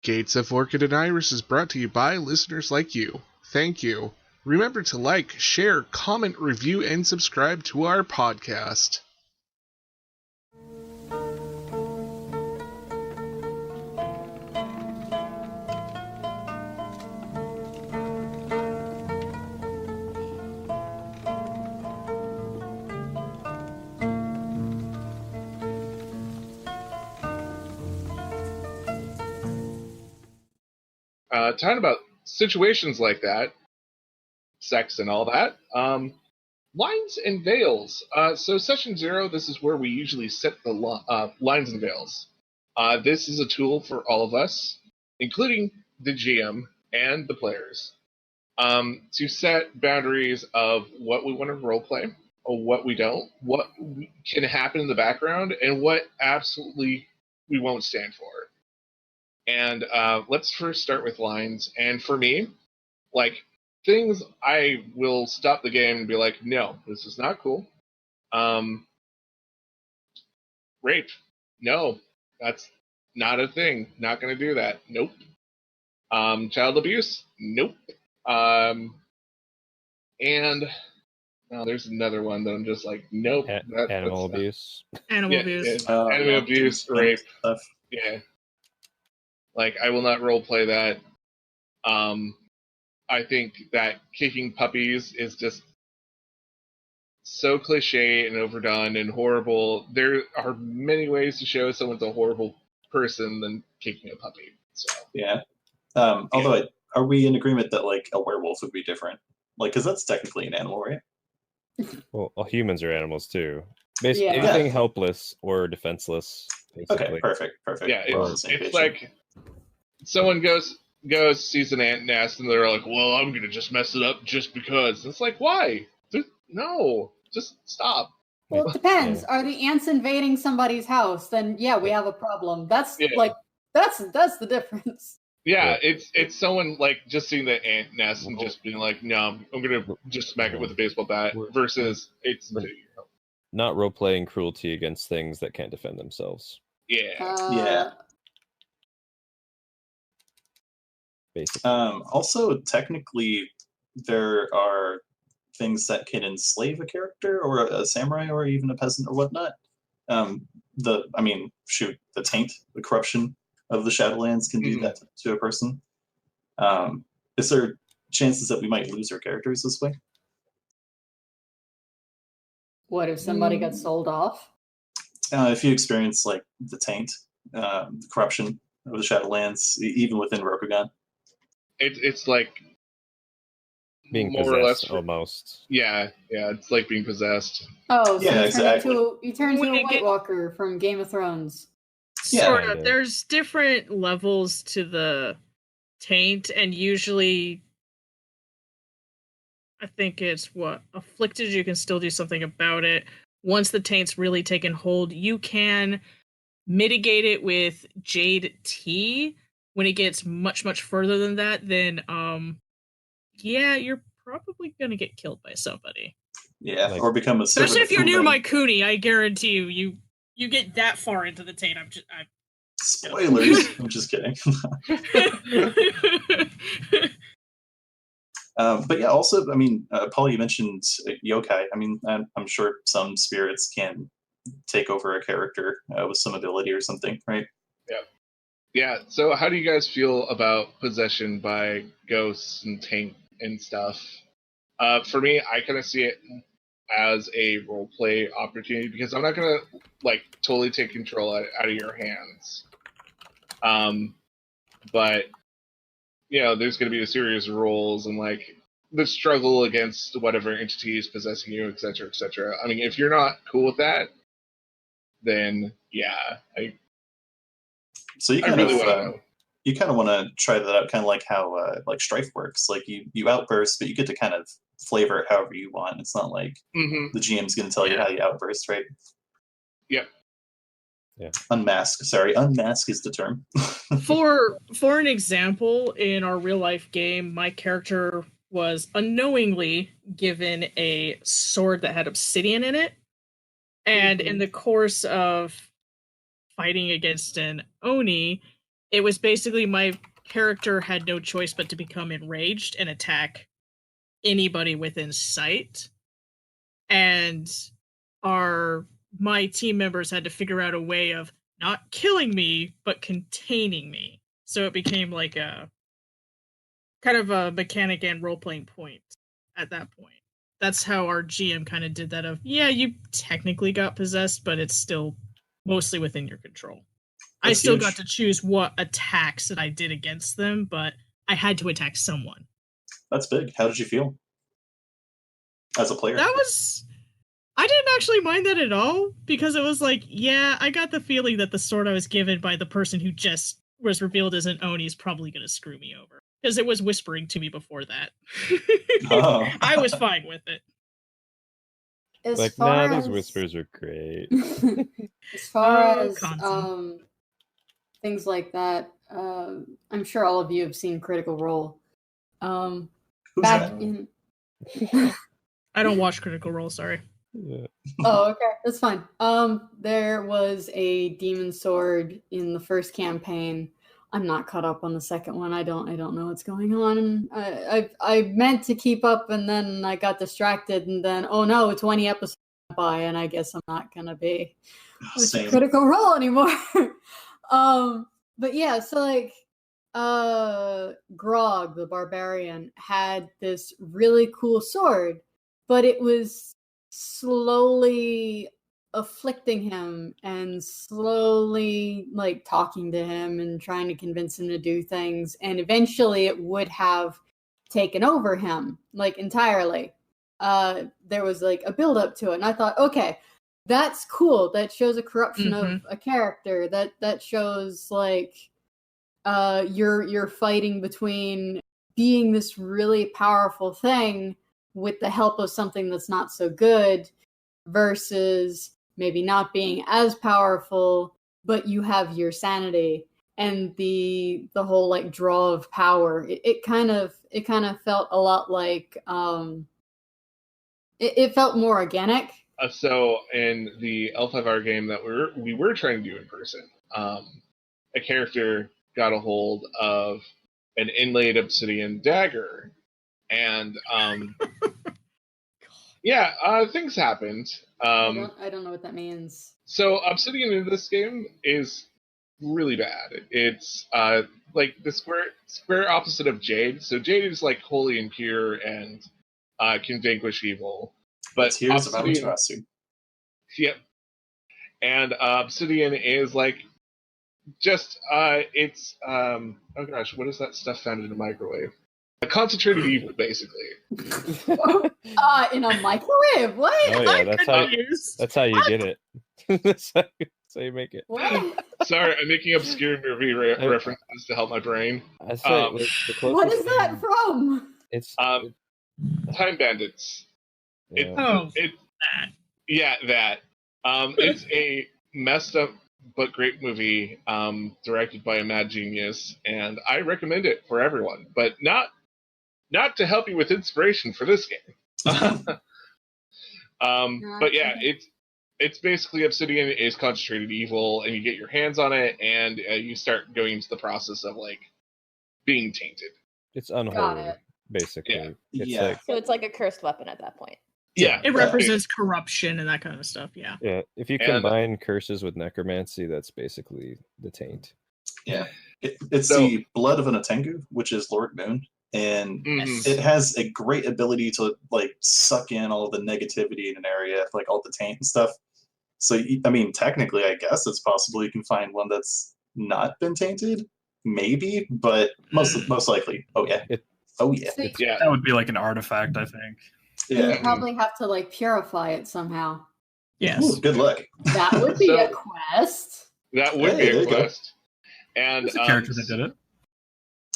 Gates of Orchid and Iris is brought to you by listeners like you. Thank you. Remember to like, share, comment, review, and subscribe to our podcast. Talking about situations like that, sex and all that, lines and veils. So session 0, this is where we usually set the lines and veils. This is a tool for all of us, including the GM and the players, to set boundaries of what we want to roleplay, or what we don't, what can happen in the background, and what absolutely we won't stand for. And let's first start with lines. And for me, like, things I will stop the game and be like, no, this is not cool. Rape. No, that's not a thing. Not going to do that. Nope. Child abuse. Nope. And there's another one that I'm just like, nope. Animal abuse. Animal abuse. Animal abuse, rape. Stuff. Yeah. Like, I will not roleplay that. I think that kicking puppies is just so cliche and overdone and horrible. There are many ways to show someone's a horrible person than kicking a puppy. So yeah. Although, are we in agreement that like a werewolf would be different? Like, because that's technically an animal, right? Well, humans are animals too. Basically, anything helpless or defenseless. Basically. Okay, perfect. Yeah, it's like someone goes sees an ant nest and they're like, well, I'm gonna just mess it up just because. It's like, why? No, just stop. Well, it depends. Are the ants invading somebody's house? Then we have a problem. That's that's the difference. Yeah, it's someone like just seeing the ant nest and just being like, no, I'm gonna just smack it with a baseball bat. Versus it's not role playing cruelty against things that can't defend themselves. Yeah. Basically. Also, technically, there are things that can enslave a character or a samurai or even a peasant or whatnot. The taint, the corruption of the Shadowlands can do that to a person. Is there chances that we might lose our characters this way? What if somebody got sold off? If you experience like the taint, the corruption of the Shadowlands, even within Rokugan. It's like being more possessed, or less almost. Yeah, it's like being possessed. Oh, so yeah, exactly. You turn into a White Walker from Game of Thrones. Sort of. There's different levels to the taint, and usually I think it's afflicted, you can still do something about it. Once the taint's really taken hold, you can mitigate it with Jade Tea. When it gets much, much further than that, then you're probably gonna get killed by somebody. Yeah, or become a especially if you're near my Cooney. I guarantee you get that far into the taint. Spoilers. I'm just kidding. But yeah, also, I mean, Paul, you mentioned yokai. I mean, I'm sure some spirits can take over a character with some ability or something, right? Yeah. So how do you guys feel about possession by ghosts and taint and stuff? For me, I kind of see it as a roleplay opportunity because I'm not gonna like totally take control out of your hands. But there's gonna be a series of roles and like the struggle against whatever entity is possessing you, etc., etc. I mean, if you're not cool with that, then So you kind of want to try that out, kind of like how like Strife works. Like you outburst, but you get to kind of flavor it however you want. It's not like the GM's going to tell you how you outburst, right? Yep. Yeah. Unmask. Sorry, unmask is the term. For an example, in our real life game, my character was unknowingly given a sword that had obsidian in it, and in the course of fighting against an Oni, it was basically my character had no choice but to become enraged and attack anybody within sight. And my team members had to figure out a way of not killing me, but containing me. So it became like a kind of a mechanic and role-playing point at that point. That's how our GM kind of did that of, yeah, you technically got possessed, but it's still mostly within your control. I still got to choose what attacks that I did against them, but I had to attack someone. That's big. How did you feel as a player? I didn't actually mind that at all, because it was like, yeah, I got the feeling that the sword I was given by the person who just was revealed as an Oni is probably going to screw me over. Because it was whispering to me before that. Oh. I was fine with it. Those whispers are great. As far as things like that, I'm sure all of you have seen Critical Role. I don't watch Critical Role, sorry. Yeah. Oh, okay, that's fine. There was a demon sword in the first campaign. I'm not caught up on the second one. I don't know what's going on. I meant to keep up, and then I got distracted, and then 20 episodes went by, and I guess I'm not gonna be with the Critical Role anymore. But yeah, so like Grog the Barbarian had this really cool sword, but it was slowly afflicting him and slowly like talking to him and trying to convince him to do things, and eventually it would have taken over him like entirely. There was like a build up to it, and I thought, okay, that's cool. That shows a corruption of a character. That shows like you're fighting between being this really powerful thing with the help of something that's not so good versus maybe not being as powerful, but you have your sanity and the whole like draw of power. It kind of felt a lot like it felt more organic. So in the L5R game that we were trying to do in person, a character got a hold of an inlaid obsidian dagger, and things happened. I don't know what that means. So obsidian in this game is really bad. It's like the square opposite of Jade. So Jade is like holy and pure and can vanquish evil. But here's about Amaterasu. Yep. And obsidian is like just it's oh gosh, what is that stuff found in a microwave? A concentrated evil, basically. In a microwave? What? Oh yeah, that's how you get it. That's how you make it. What? Sorry, I'm making obscure movie references to help my brain. What is that from? It's Time Bandits. Yeah. That. It's a messed up but great movie, directed by a mad genius, and I recommend it for everyone, but not to help you with inspiration for this game. But yeah, it's basically Obsidian is concentrated evil, and you get your hands on it, and you start going into the process of like being tainted. It's unholy, basically. Yeah. So it's like a cursed weapon at that point. Yeah, it represents corruption and that kind of stuff. Yeah. Yeah. If you combine curses with necromancy, that's basically the taint. Yeah. It's the blood of an Atengu, which is Lord Moon, and it has a great ability to like suck in all the negativity in an area, like all the taint and stuff. So I mean, technically, I guess it's possible you can find one that's not been tainted, maybe, but most likely, that would be like an artifact, I think. Yeah. You probably have to like purify it somehow. Yes. Ooh, good luck. That would be a quest. That would be a quest. And there's a character that did it.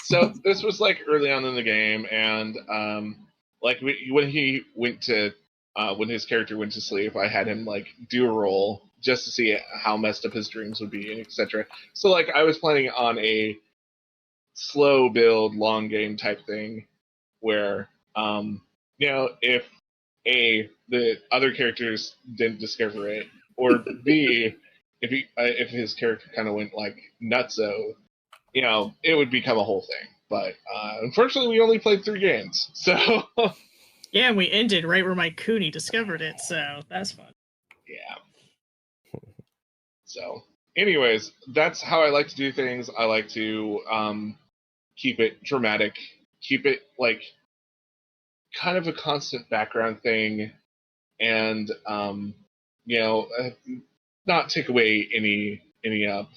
So this was like early on in the game, and like when his character went to sleep, I had him like do a roll just to see how messed up his dreams would be, and etc. So like I was planning on a slow build, long game type thing, where if A, the other characters didn't discover it, or B, if his character kind of went like nutso, it would become a whole thing. But unfortunately, we only played 3 games, so yeah, and we ended right where my Cooney discovered it, so that's fun. Yeah. So, anyways, that's how I like to do things. I like to keep it dramatic, keep it like kind of a constant background thing, and not take away any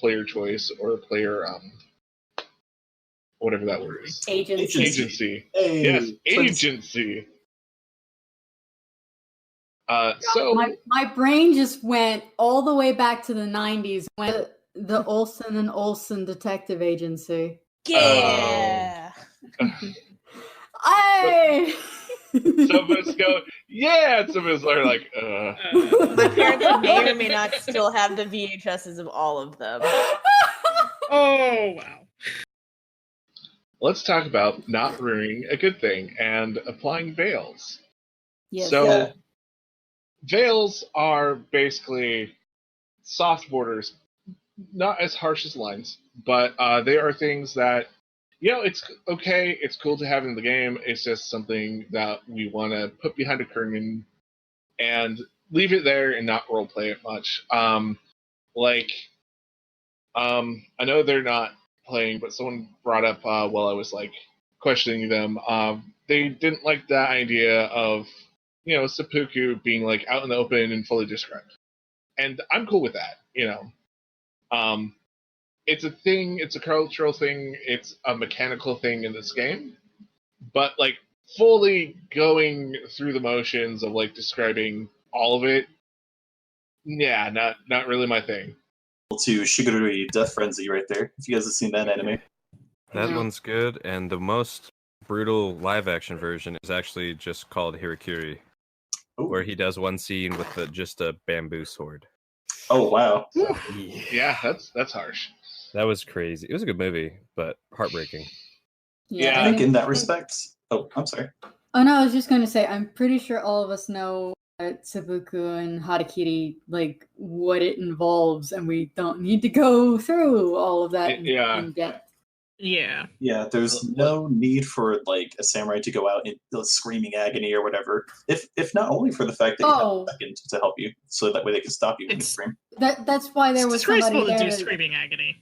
player choice or player whatever that word is. Agency. Hey, Yes, agency. So my brain just went all the way back to the 90s when the Olsen and Olsen Detective Agency. Yeah. Some of us go, yeah, and some of us are like, My parents may or may not still have the VHSs of all of them. Oh, wow. Let's talk about not ruining a good thing and applying veils. Yes. So, veils are basically soft borders, not as harsh as lines, but they are things that, it's okay, it's cool to have in the game. It's just something that we want to put behind a curtain and leave it there and not roleplay it much. I know they're not playing, but someone brought up while I was questioning them, they didn't like that idea of seppuku being out in the open and fully described, and I'm cool with that. It's a thing, it's a cultural thing, it's a mechanical thing in this game, but fully going through the motions of describing all of it, not really my thing. To Shigaruri Death Frenzy right there, if you guys have seen that anime. That one's good, and the most brutal live-action version is actually just called Hirakiri, where he does one scene with just a bamboo sword. Oh, wow. Yeah, that's harsh. That was crazy. It was a good movie, but heartbreaking. Yeah. I think in that respect... Oh, I'm sorry. Oh, no, I was just going to say, I'm pretty sure all of us know seppuku and harakiri, what it involves, and we don't need to go through all of that in depth. Yeah. Yeah, there's no need for a samurai to go out in screaming agony or whatever. If not only for the fact that you have a second to help you, so that way they can stop you when you scream. That's why there was somebody there to do screaming agony.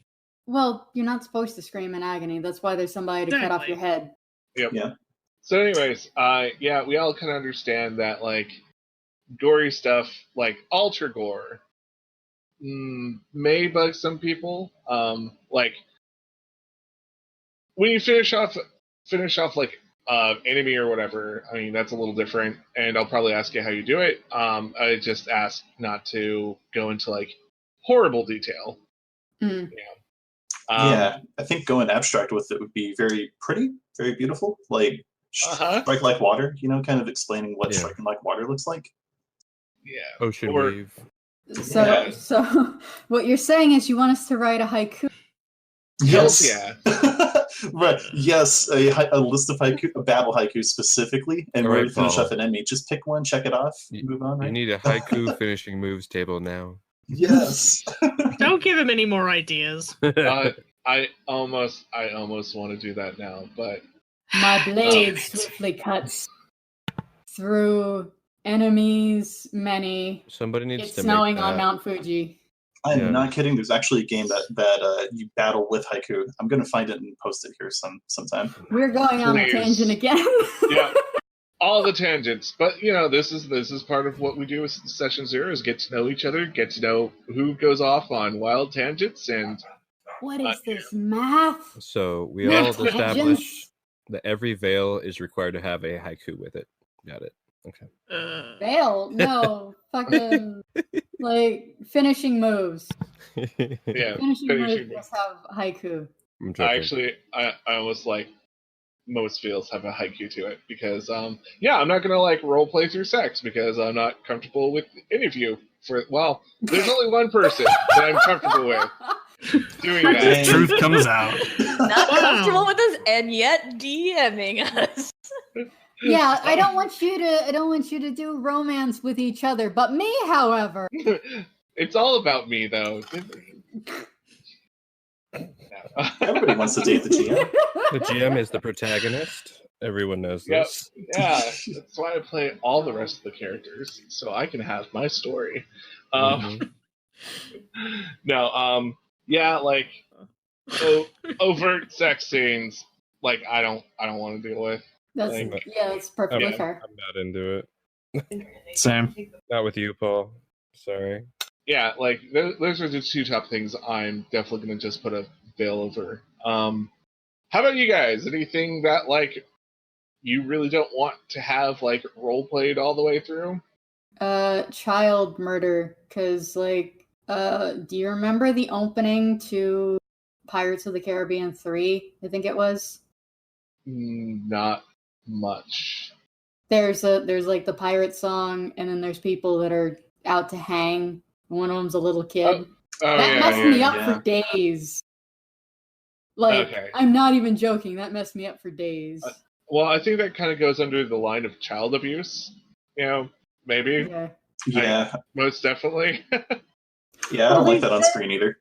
Well, you're not supposed to scream in agony. That's why there's somebody to cut off your head. Yep. Yeah. So anyways, we all kind of understand that gory stuff, ultra gore, may bug some people. When you finish off enemy or whatever, I mean, that's a little different, and I'll probably ask you how you do it. I just ask not to go into horrible detail. I think going abstract with it would be very pretty, very beautiful. Strike like water, kind of explaining what striking like water looks like. Yeah. Ocean wave. So what you're saying is you want us to write a haiku? Yes. Yeah. Right. Yes. A list of haiku, a battle haiku specifically, and we're finish off an enemy. Just pick one, check it off, move on. Right? You need a haiku finishing moves table now. Yes. Don't give him any more ideas. I almost want to do that now, but my blade swiftly cuts through enemies many. Somebody needs it's to snowing make on Mount Fuji. I'm not kidding. There's actually a game that you battle with haiku. I'm gonna find it and post it here sometime. We're going on a tangent again. Yeah. All the tangents, but this is part of what we do with Session 0 is get to know each other, get to know who goes off on wild tangents, and what is this math? So we all established that every veil is required to have a haiku with it. Got it. Okay. Veil? No, fucking finishing moves. Yeah, finishing moves just have haiku. I almost most feels have a haiku to it because I'm not gonna role play through sex because I'm not comfortable with any of you. There's only one person that I'm comfortable with doing that. The truth comes out. Not comfortable with us and yet DMing us. Yeah, I don't want you to do romance with each other, but me, however. It's all about me though. Everybody wants to date the GM. The GM is the protagonist. Everyone knows Yep. this. Yeah, that's why I play all the rest of the characters, so I can have my story. Mhm. No, yeah, like overt sex scenes, like I don't want to deal with. That's Like, that's perfectly yeah. fair. I'm not into it. Same. Not with you, Paul. Sorry. Yeah, like those are the two top things I'm definitely gonna just put a veil over. How about you guys? Anything that like you really don't want to have like role played all the way through? Child murder, because like, do you remember the opening to Pirates of the Caribbean 3? I think it was. Not much. There's like the pirate song, and then there's people that are out to hang. One of them's a little kid. Oh That yeah, messed yeah, me yeah. up for days. Like, Okay. I'm not even joking. That messed me up for days. Well, I think that kind of goes under the line of child abuse. You know, maybe. Yeah. Yeah, Most definitely. yeah, I Well, don't like they that on said- screen either.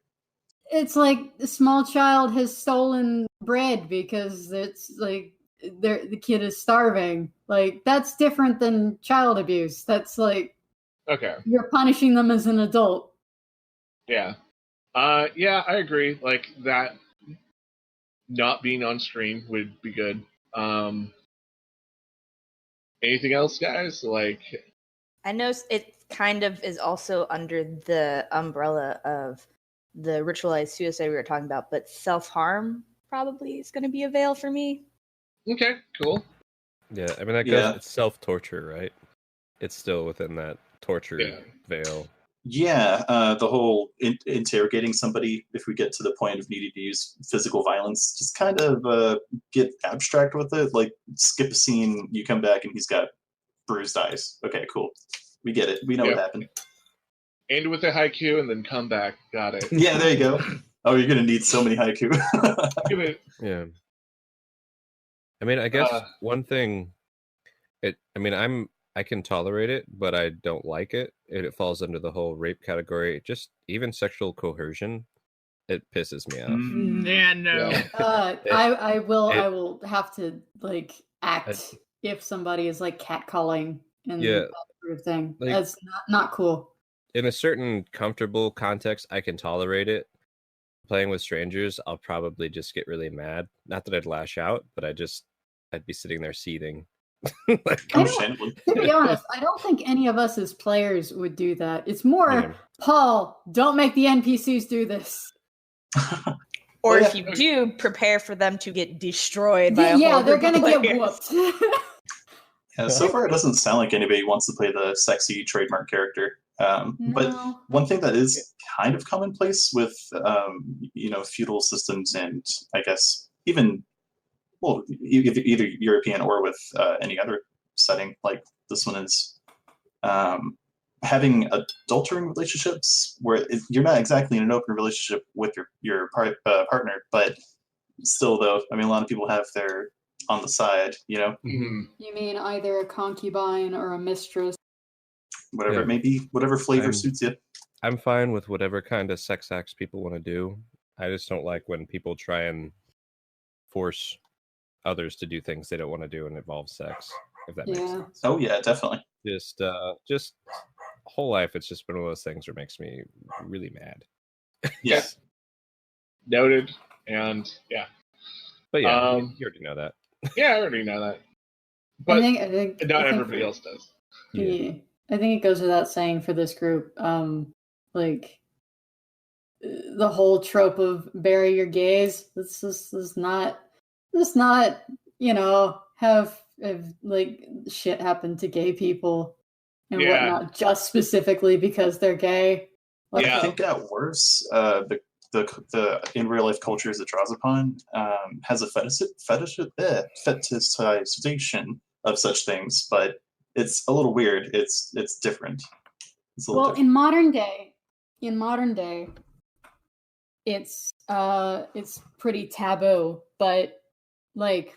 It's like the small child has stolen bread because it's like the kid is starving. Like, that's different than child abuse. That's like Okay. you're punishing them as an adult. Yeah. Yeah, I agree. Like that not being on stream would be good. Anything else, guys? Like I know it kind of is also under the umbrella of the ritualized suicide we were talking about, but self-harm probably is going to be a veil for me. okay, cool. Yeah, I mean that goes. Yeah. It's self-torture, right? It's still within that torture Yeah. veil. Yeah, the whole interrogating somebody, if we get to the point of needing to use physical violence, just kind of get abstract with it. Like, skip a scene, you come back, and he's got bruised eyes. Okay, cool. We get it. We know Yep. what happened. End with a haiku and then come back. Got it. Yeah, there you go. Oh, you're going to need so many haiku. Give it. Yeah. I mean, I guess Uh, one thing. I can tolerate it, but I don't like it. It falls under the whole rape category. Just even sexual coercion, it pisses me off. Yeah, no. Yeah. I will have to like act if somebody is like catcalling and Yeah, that sort of thing. like- That's not cool. In a certain comfortable context, I can tolerate it. Playing with strangers, I'll probably just get really mad. Not that I'd lash out, but I'd be sitting there seething. Like, I Oh, don't- Shannon. To be honest, I don't think any of us as players would do that. It's more, Yeah. Paul, don't make the NPCs do this. Or Well, if you do, prepare for them to get destroyed by a Yeah, whole they're group of gonna get players. whooped. Yeah, so far, it doesn't sound like anybody wants to play the sexy trademark character. But No. one thing that is kind of commonplace with feudal systems, and I guess even either European or with any other setting like this one is, having adultering relationships where you're not exactly in an open relationship with your partner, but still, though, I mean, a lot of people have their on the side, mhm. You mean either a concubine or a mistress? whatever Yeah. it may be, whatever flavor suits you. I'm fine with whatever kind of sex acts people want to do. I just don't like when people try and force others to do things they don't want to do and involve sex. If that makes Yeah. sense. Oh yeah, definitely. Just whole life, it's just been one of those things that makes me really mad. Yes. Noted. And yeah. But yeah, Um, you already know that. Yeah, I already know that. I But think not everybody else does. Yeah. I think it goes without saying for this group, like the whole trope of bury your gays. This is not, have like shit happen to gay people and Yeah. whatnot, just specifically because they're gay. Like, Yeah. I think at worst, the in real life cultures it draws upon has a fetishization of such things, but it's a little weird. It's different. It's a little well, different. in modern day, it's pretty taboo, but like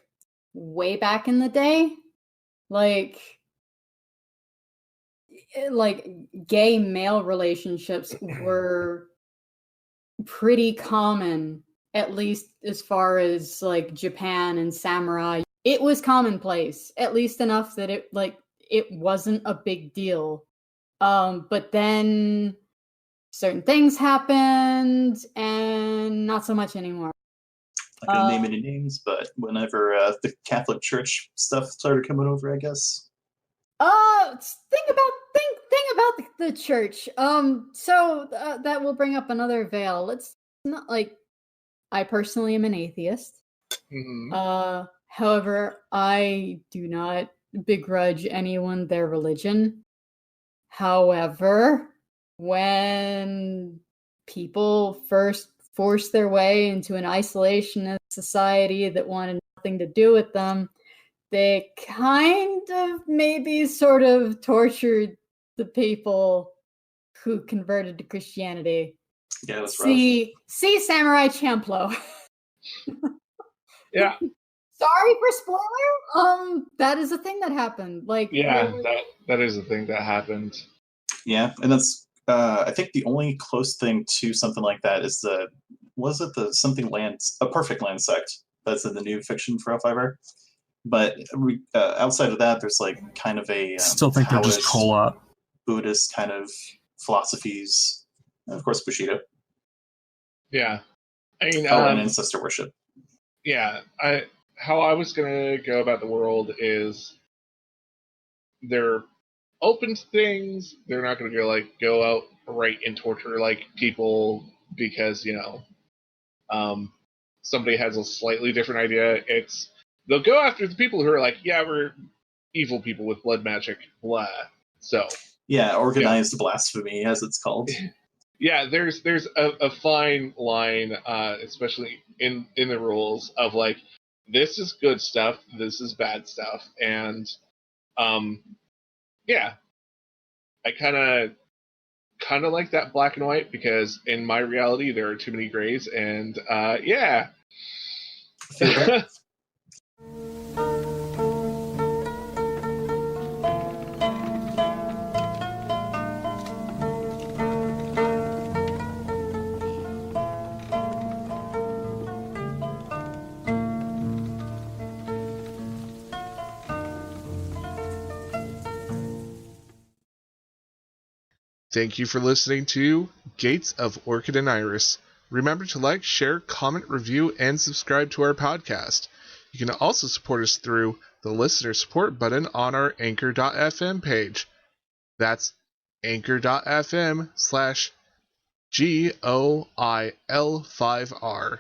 way back in the day, like gay male relationships were pretty common, at least as far as like Japan and samurai, it was commonplace, at least enough that it wasn't a big deal. But then certain things happened and not so much anymore. Not gonna name any names, but whenever the Catholic Church stuff started coming over, I guess. Thing about the church. So that will bring up another veil. It's not like I personally am an atheist. Mm-hmm. However, I do not begrudge anyone their religion. However, when people first forced their way into an isolationist society that wanted nothing to do with them, they kind of maybe sort of tortured the people who converted to Christianity. Yeah, that's rough. See Samurai Champloo. Yeah. Sorry for spoiler. That is a thing that happened. Like, Yeah, really. that is a thing that happened. Yeah, and that's I think the only close thing to something like that is a perfect land sect that's in the new fiction for L5R. But outside of that, there's like kind of a Still think they're just Taoist, cola. Buddhist kind of philosophies, and of course Bushido. Yeah, I mean, and ancestor worship. Yeah, how I was gonna go about the world is they're open to things. They're not gonna go out right and torture like people because somebody has a slightly different idea. They'll go after the people who are like, yeah, we're evil people with blood magic, blah. So yeah, organized blasphemy, as it's called. Yeah, there's a fine line, especially in the rules of like, this is good stuff, this is bad stuff, and yeah, I kind of like that black and white because in my reality there are too many grays, and yeah. Thank you for listening to Gates of Orchid and Iris. Remember to like, share, comment, review, and subscribe to our podcast. You can also support us through the listener support button on our anchor.fm page. That's anchor.fm/GOIL5R.